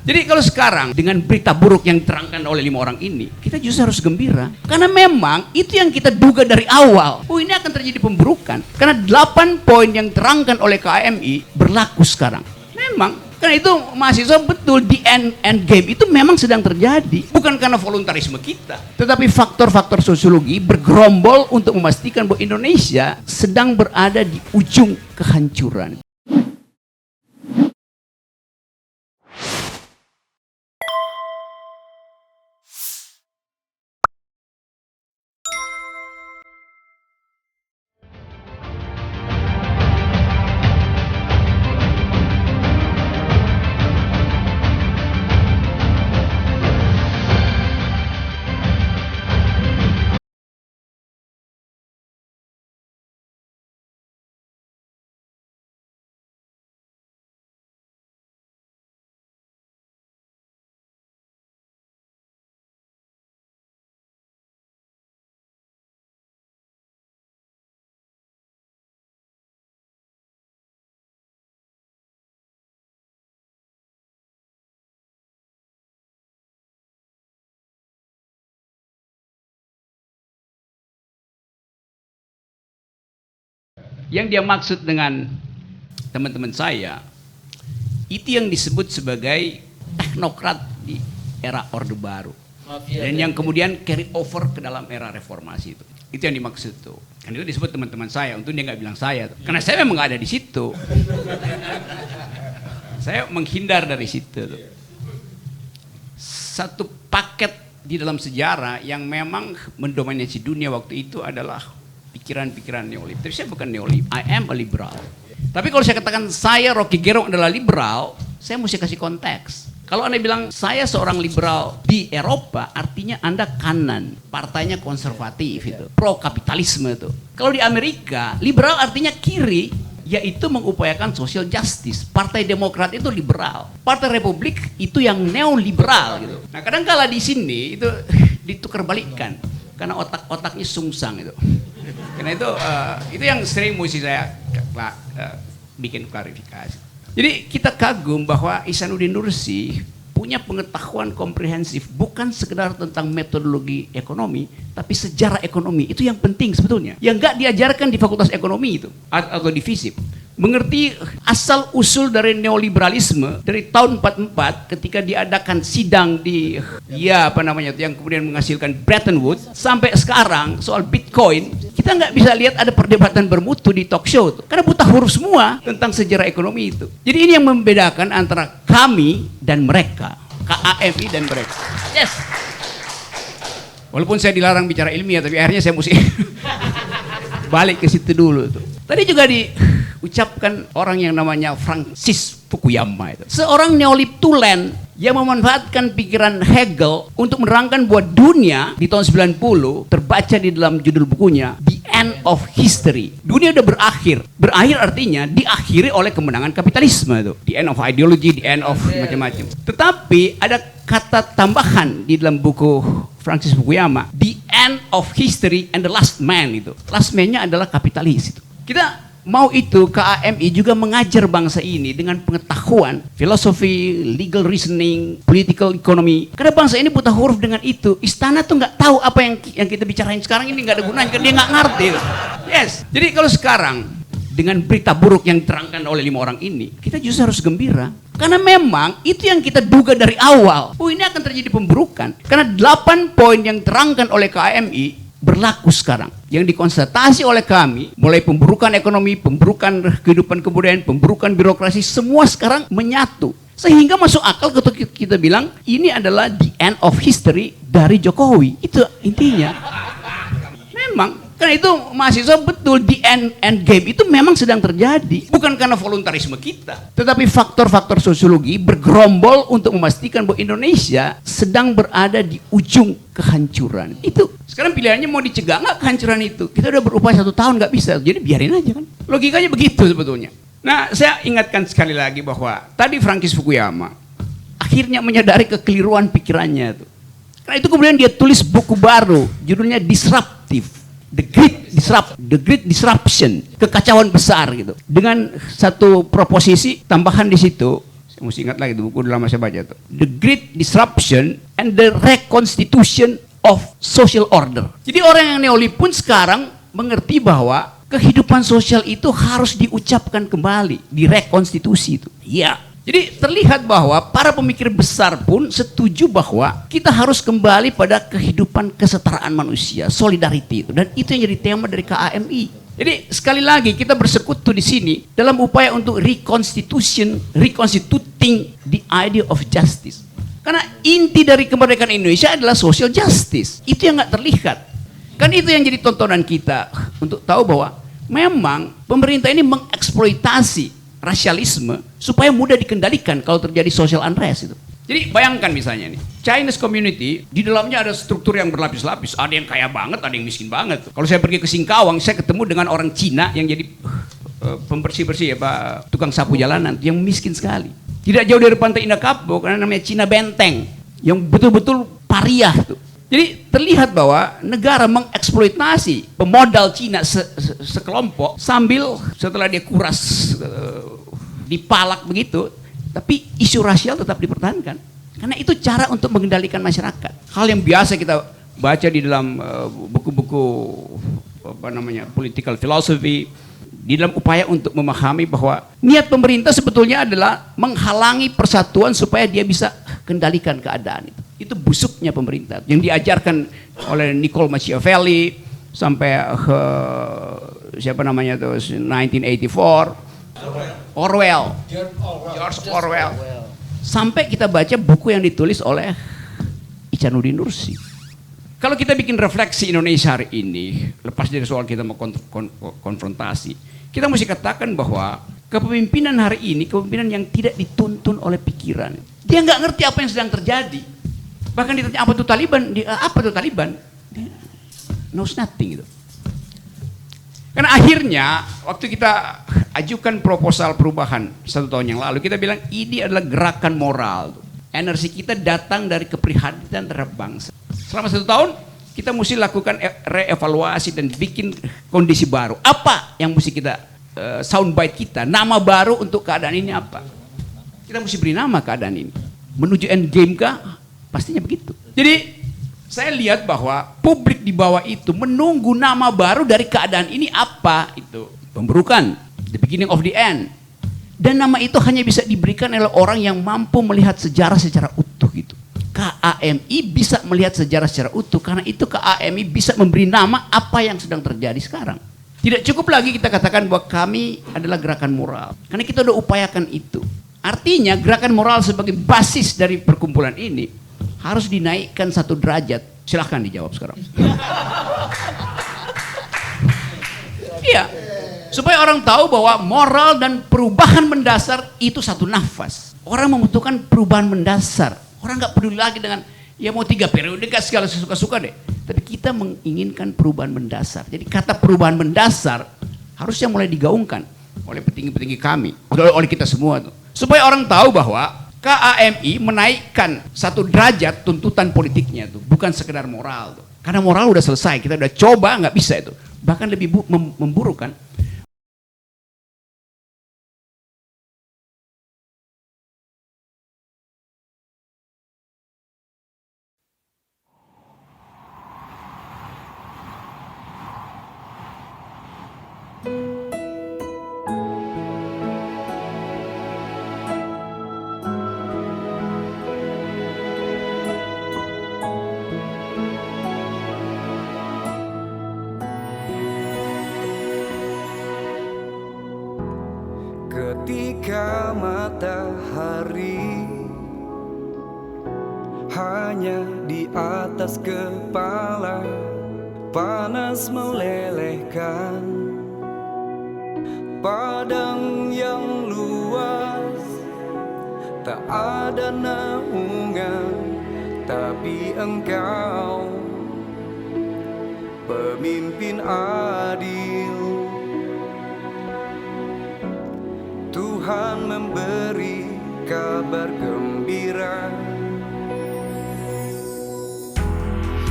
Jadi kalau sekarang dengan berita buruk yang diterangkan oleh 5 orang ini, kita justru harus gembira. Karena memang itu yang kita duga dari awal. Oh, ini akan terjadi pemburukan. Karena 8 poin yang diterangkan oleh KMI berlaku sekarang. Memang, karena itu mahasiswa betul di end game itu memang sedang terjadi. Bukan karena voluntarisme kita, tetapi faktor-faktor sosiologi bergerombol untuk memastikan bahwa Indonesia sedang berada di ujung kehancuran. Yang dia maksud dengan teman-teman saya, itu yang disebut sebagai teknokrat di era Orde Baru. Dan yang kemudian carry over ke dalam era reformasi itu. Itu yang dimaksud tuh. Kan itu disebut teman-teman saya, untung dia nggak bilang saya tuh. Karena saya memang nggak ada di situ. Saya menghindar dari situ tuh. Satu paket di dalam sejarah yang memang mendominasi dunia waktu itu adalah pikiran-pikiran neoliberal. Tapi saya bukan neoliberal, I am a liberal. Tapi kalau saya katakan saya Rocky Gerung adalah liberal, saya mesti kasih konteks. Kalau Anda bilang saya seorang liberal di Eropa, artinya Anda kanan, partainya konservatif itu, pro kapitalisme itu. Kalau di Amerika, liberal artinya kiri, yaitu mengupayakan social justice. Partai Demokrat itu liberal, Partai Republik itu yang neoliberal gitu. Nah, kadang-kala di sini itu ditukar balikkan karena otaknya sungsang itu. Karena itu yang sering mesti saya bikin klarifikasi. Jadi kita kagum bahwa Ihsanuddin Nursi punya pengetahuan komprehensif bukan sekedar tentang metodologi ekonomi, tapi sejarah ekonomi. Itu yang penting sebetulnya. Yang nggak diajarkan di Fakultas Ekonomi itu atau di FISIP. Mengerti asal usul dari neoliberalisme dari tahun 44 ketika diadakan sidang di yang kemudian menghasilkan Bretton Woods sampai sekarang soal Bitcoin, kita nggak bisa lihat ada perdebatan bermutu di talk show tuh. Karena buta huruf semua tentang sejarah ekonomi itu. Jadi ini yang membedakan antara kami dan mereka, KAMI dan mereka. Yes. Walaupun saya dilarang bicara ilmiah, tapi akhirnya saya mesti balik ke situ dulu tuh. Tadi juga diucapkan orang yang namanya Francis Fukuyama itu. Seorang neolib-tulen yang memanfaatkan pikiran Hegel untuk menerangkan bahwa dunia di tahun 90 terbaca di dalam judul bukunya The End of History. Dunia udah berakhir. Berakhir artinya diakhiri oleh kemenangan kapitalisme itu. The end of ideology, the end of macam-macam. Tetapi ada kata tambahan di dalam buku Francis Fukuyama, the end of history and the last man itu. Last man-nya adalah kapitalis itu. Kita mau itu KAMI juga mengajar bangsa ini dengan pengetahuan filosofi, legal reasoning, political economy. Karena bangsa ini buta huruf dengan itu. Istana tuh nggak tahu apa yang kita bicarain sekarang ini, nggak ada gunanya karena dia nggak ngerti. Yes. Jadi kalau sekarang dengan berita buruk yang diterangkan oleh 5 orang ini, kita justru harus gembira. Karena memang itu yang kita duga dari awal. Oh, ini akan terjadi pemburukan. Karena 8 poin yang diterangkan oleh KAMI berlaku sekarang. Yang dikonstatasi oleh kami, mulai pemburukan ekonomi, pemburukan kehidupan kebudayaan, pemburukan birokrasi, semua sekarang menyatu. Sehingga masuk akal ketika kita bilang, ini adalah the end of history dari Jokowi. Itu intinya. Memang. Karena itu mahasiswa betul di end game itu memang sedang terjadi. Bukan karena voluntarisme kita, tetapi faktor-faktor sosiologi bergerombol untuk memastikan bahwa Indonesia sedang berada di ujung kehancuran. Itu sekarang pilihannya mau dicegah nggak kehancuran itu. Kita udah berupaya 1 tahun nggak bisa, jadi biarin aja kan. Logikanya begitu sebetulnya. Nah, saya ingatkan sekali lagi bahwa tadi Francis Fukuyama akhirnya menyadari kekeliruan pikirannya itu. Karena itu kemudian dia tulis buku baru, judulnya Disruptive. The Great Disruption, kekacauan besar gitu. Dengan satu proposisi tambahan di situ, Saya mesti ingat lagi itu buku, udah lama saya baca tuh. The Great Disruption and the Reconstitution of Social Order. Jadi orang yang neolib pun sekarang mengerti bahwa kehidupan sosial itu harus diucapkan kembali, direkonstitusi itu. Iya. Jadi terlihat bahwa para pemikir besar pun setuju bahwa kita harus kembali pada kehidupan kesetaraan manusia, solidarity itu. Dan itu yang jadi tema dari KAMI. Jadi sekali lagi kita bersekutu di sini dalam upaya untuk reconstituting the idea of justice. Karena inti dari kemerdekaan Indonesia adalah social justice. Itu yang nggak terlihat. Kan itu yang jadi tontonan kita untuk tahu bahwa memang pemerintah ini mengeksploitasi rasialisme supaya mudah dikendalikan kalau terjadi social unrest itu. Jadi bayangkan misalnya nih, Chinese community di dalamnya ada struktur yang berlapis-lapis, ada yang kaya banget, ada yang miskin banget. Kalau saya pergi ke Singkawang, saya ketemu dengan orang Cina yang jadi pembersih-bersih ya Pak, tukang sapu jalanan yang miskin sekali. Tidak jauh dari Pantai Indah Kapuk, karena namanya Cina Benteng, yang betul-betul pariah tuh. Jadi terlihat bahwa negara mengeksploitasi pemodal Cina sekelompok sambil setelah dia kuras dipalak begitu, tapi isu rasial tetap dipertahankan. Karena itu cara untuk mengendalikan masyarakat. Hal yang biasa kita baca di dalam buku-buku political philosophy, di dalam upaya untuk memahami bahwa niat pemerintah sebetulnya adalah menghalangi persatuan supaya dia bisa kendalikan keadaan itu. Itu busuknya pemerintah yang diajarkan oleh Niccolo Machiavelli sampai ke siapa namanya tuh 1984, George Orwell. Sampai kita baca buku yang ditulis oleh Ihsanuddin Nursi. Kalau kita bikin refleksi Indonesia hari ini, lepas dari soal kita mau konfrontasi, kita mesti katakan bahwa kepemimpinan hari ini kepemimpinan yang tidak dituntun oleh pikiran. Dia nggak ngerti apa yang sedang terjadi. Bahkan ditanya apa itu Taliban, apa itu Taliban? Dia knows nothing gitu. Karena akhirnya waktu kita ajukan proposal perubahan 1 tahun yang lalu, kita bilang ini adalah gerakan moral. Energi kita datang dari keprihatinan terhadap bangsa. Selama 1 tahun kita mesti lakukan reevaluasi dan bikin kondisi baru. Apa yang mesti kita soundbite kita, nama baru untuk keadaan ini apa? Kita mesti beri nama keadaan ini. Menuju end game kah? Pastinya begitu. Jadi saya lihat bahwa publik di bawah itu menunggu nama baru dari keadaan ini apa itu. Pemburukan, the beginning of the end. Dan nama itu hanya bisa diberikan oleh orang yang mampu melihat sejarah secara utuh gitu. KAMI bisa melihat sejarah secara utuh karena itu KAMI bisa memberi nama apa yang sedang terjadi sekarang. Tidak cukup lagi kita katakan bahwa kami adalah gerakan moral. Karena kita sudah upayakan itu. Artinya gerakan moral sebagai basis dari perkumpulan ini harus dinaikkan 1 derajat. Silahkan dijawab sekarang. Iya. Supaya orang tahu bahwa moral dan perubahan mendasar itu satu nafas. Orang membutuhkan perubahan mendasar. Orang nggak peduli lagi dengan ya mau 3 periode gak segala sesuka-suka deh. Tapi kita menginginkan perubahan mendasar. Jadi kata perubahan mendasar harusnya mulai digaungkan oleh petinggi-petinggi kami, oleh kita semua tuh. Supaya orang tahu bahwa KAMI menaikkan 1 derajat tuntutan politiknya tuh, bukan sekedar moral tuh. Karena moral udah selesai, kita udah coba nggak bisa itu. Bahkan lebih memburuk kan. Ketika matahari hanya di atas kepala, panas melelehkan padang yang luas, tak ada naungan, tapi engkau pemimpin adil. Tuhan memberi kabar gembira.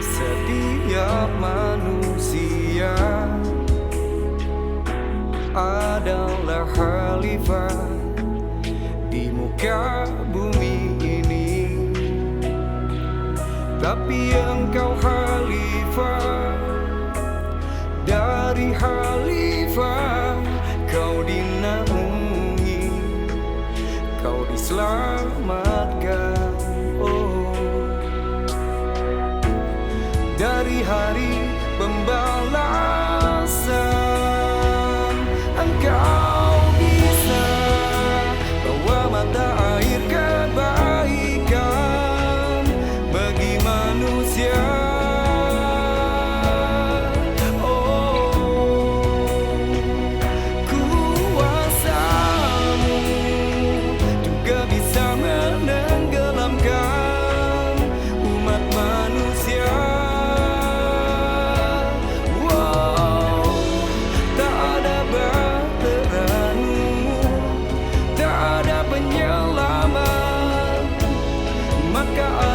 Setiap manusia adalah khalifah di muka muka bumi ini, tapi engkau khalifah dari khalifah. Kau dinaungi, kau diselamatkan, oh, dari hari pembalasan. Engkau bisa bawa mata air kebaikan bagi manusia. Maka